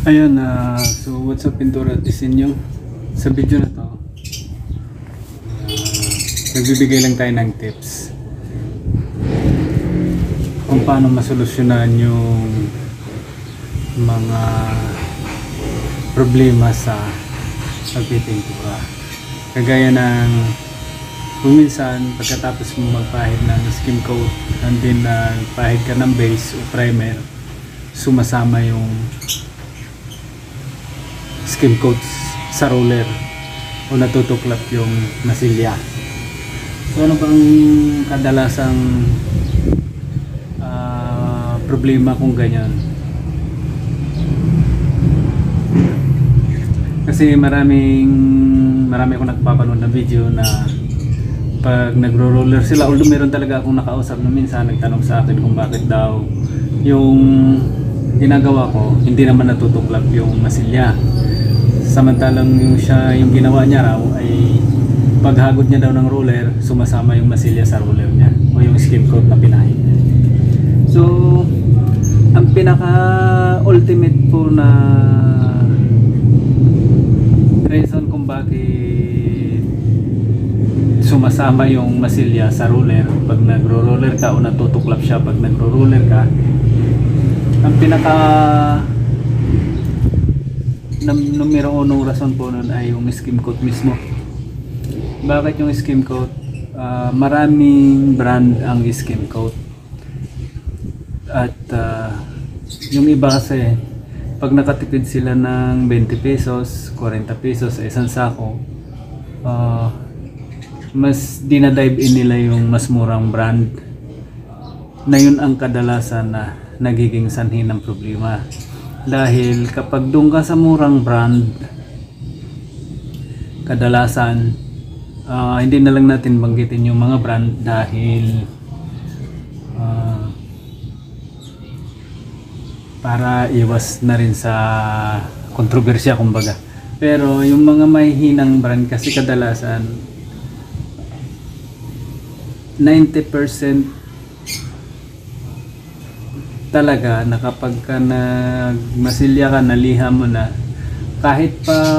Ayun, so what's up Pintura Disenyo? Sa video na to, nagbibigay lang tayo ng tips kung paano masolusyonan yung mga problema sa pagpipintura. Kagaya ng kung minsan pagkatapos mo magpahid ng skim coat and then pahid ka ng base o primer, sumasama yung skim coats sa roller o natutuklap yung masilya. So ano bang kadalasang problema kung ganyan? Kasi marami akong nagpapanood na video na pag nagro-roller sila, although meron talaga akong nakausap na minsan nagtanong sa akin kung bakit daw yung ginagawa ko hindi naman natutuklap yung masilya. Samantalang yung ginawa niya raw ay paghagod niya daw ng roller, sumasama yung masilya sa roller niya o yung skim coat na pinahid. So, ang pinaka ultimate po na reason kung bakit sumasama yung masilya sa roller pag nagro-roller ka o natutuklap siya pag nagro-roller ka, ang pinaka numero unong rason po nun ay yung skim coat mismo. Bakit yung skim coat? Maraming brand ang skim coat at yung iba kasi pag nakatipid sila ng 20 pesos 40 pesos sa isang sako, mas dinadive in nila yung mas murang brand na yun ang kadalasan na nagiging sanhi ng problema. Dahil kapag doon ka sa murang brand, kadalasan hindi na lang natin banggitin yung mga brand dahil para iwas na rin sa kontrobersya kumbaga. Pero yung mga mahihinang brand kasi kadalasan 90% talaga na kapag ka nagmasilya ka, naliha mo na, kahit pa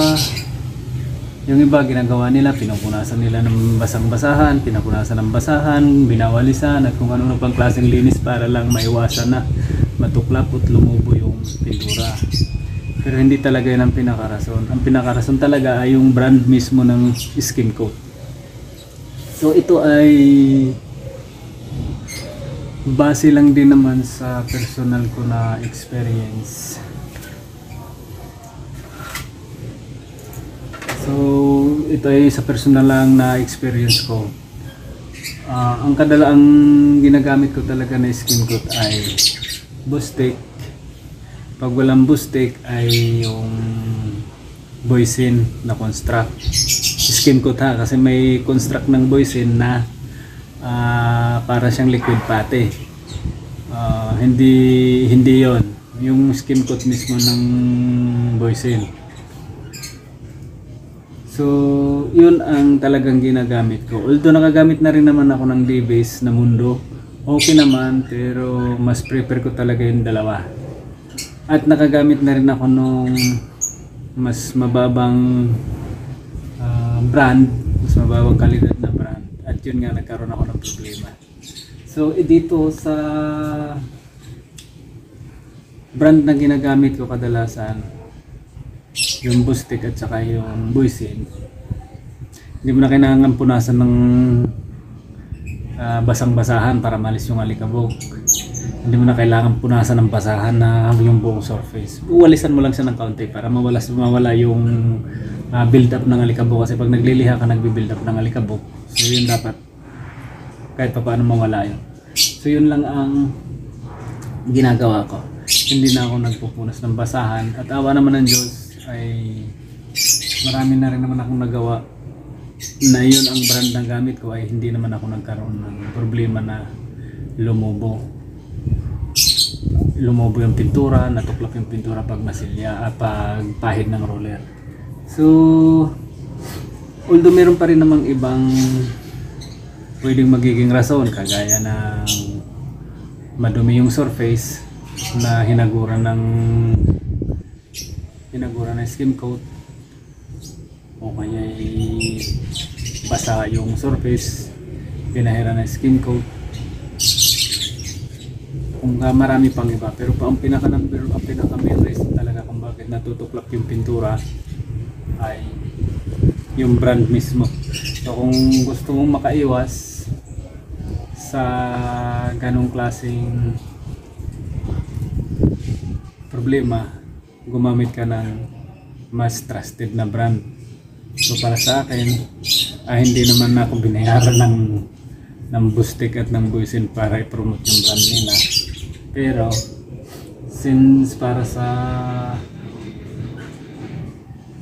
yung iba ginagawa nila, pinupunasan nila ng basang-basahan, pinapunasan ng basahan, binawalisan at kung ano pang klaseng linis para lang maiwasan na matuklap at lumubo yung pintura. Pero hindi talaga yun ang pinakarason. Ang pinakarason talaga ay yung brand mismo ng skim coat. So ito ay base lang din naman sa personal ko na experience. So ito ay sa personal lang na experience ko. Ang kadalaang ginagamit ko talaga na skim coat ay Bostik. Pag walang Bostik ay yung Boysin na construct. Skim coat ha, kasi may construct ng Boysin na para siyang liquid pate. Hindi yon yung skim coat mismo ng Boysin. So yun ang talagang ginagamit ko, although nakagamit na rin naman ako ng D-base na Mundo, okay naman, pero mas prefer ko talaga yung dalawa. At nakagamit na rin ako nung mas mababang brand, mas mababang kalidad na brand. At yun nga, nagkaroon ako ng problema. So dito sa brand na ginagamit ko kadalasan, yung Bostik at saka yung Boysin, hindi mo na kailangan punasan ng basang-basahan para malis yung alikabok. Hindi mo na kailangan punasan ng basahan na yung buong surface. Uwalisan mo lang siya ng kaunti para mawala yung build up ng alikabok, kasi pag nagliliha ka nagbi-build up ng alikabok. So yun dapat kahit pa paano mawala yun. So yun lang ang ginagawa ko. Hindi na ako nagpupunas ng basahan, at awa naman ng Diyos ay marami na rin naman akong nagawa na yun ang brand na gamit ko, ay hindi naman ako nagkaroon ng problema na lumubo yung pintura, natuklap yung pintura pag masilya, pag pahid ng roller. So although meron pa rin namang ibang pwedeng magiging rason, kagaya ng madumi yung surface na hinaguran ng pinagura na skim coat o kaya basa yung surface, pinahira na skim coat, kung marami pang iba. Pero ang pinaka main reason talaga kung bakit natutuklap yung pintura ay yung brand mismo. So kung gusto mong makaiwas sa ganong klaseng problema, gumamit ka ng mas trusted na brand. So para sa akin, hindi naman ako binayaran ng Bustek at ng Buisin para i-promote yung brand nila. Pero since para sa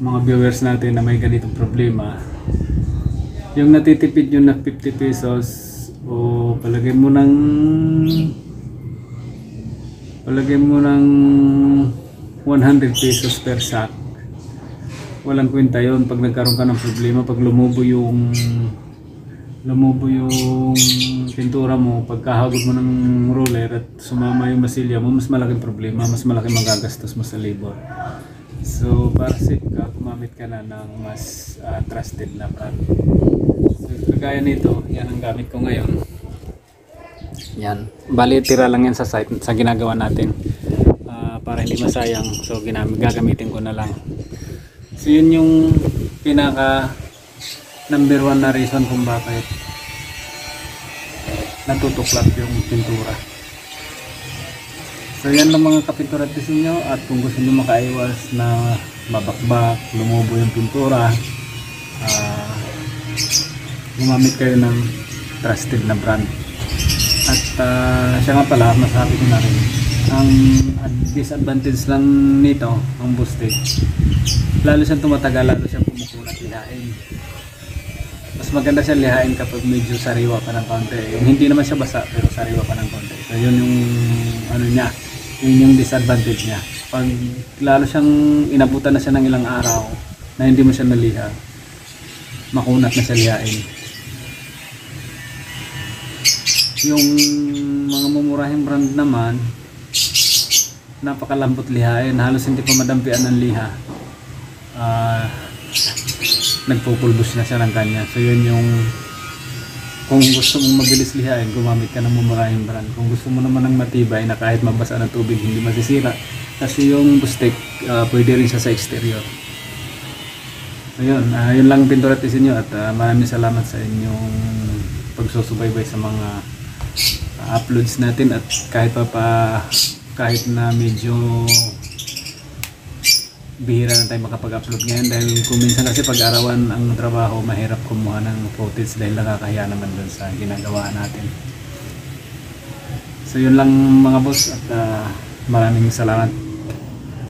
mga viewers natin na may ganitong problema, yung natitipid yun na 50 pesos o palagay mo ng 100 pesos per sack, walang kwenta yun pag nagkaroon ka ng problema. Pag lumubo yung pintura mo, pagkahagod mo ng roller at sumama yung masilya mo, mas malaking problema, mas malaking magagastos mo sa labor. So para safe ka, gumamit ka na ng mas trusted na brand. So kagaya nito, yan ang gamit ko ngayon. Yan, bali tira lang yan sa site, sa ginagawa natin, para hindi masayang. So gagamitin ko na lang. So yun yung pinaka number 1 na reason kung bakit natutuklap yung pintura. So yan lang mga kapintura tips nyo, at kung gusto nyo makaiwas na mabakbak, lumubo yung pintura, gumamit kayo ng trusted na brand. At siya nga pala, masabi ko na rin, ang disadvantage lang nito, ang Bustek, lalo siyang tumatagal, lalo siyang kumukulat lihain. Mas maganda siya lihain kapag medyo sariwa pa ng konti. Yung hindi naman siya basa pero sariwa pa ng konti. So yun yung ano niya, yun yung disadvantage niya. Pag lalo siyang inabutan na siya ng ilang araw na hindi mo siya naliha, makunat na siya lihain. Yung mga mumurahing brand naman, napakalambot lihain, halos hindi pa madampian ng liha. Nagpupulbos na siya ng kanya. So yun yung, kung gusto mong mabilis lihain, gumamit ka ng mumurahing brand. Kung gusto mo naman ng matibay na kahit mabasa ng tubig hindi masisira, kasi yung Bustek pwede rin siya sa exterior. So yun, yun lang pintura tisin nyo, at maraming salamat sa inyong pagsusubaybay sa mga uploads natin. At kahit na medyo bihira na tayo makapag-upload ngayon, dahil kung minsan kasi pag-arawan ang trabaho, mahirap kumuha ng footage dahil nakakahiya naman dun sa ginagawa natin. So yun lang mga boss, at maraming salamat.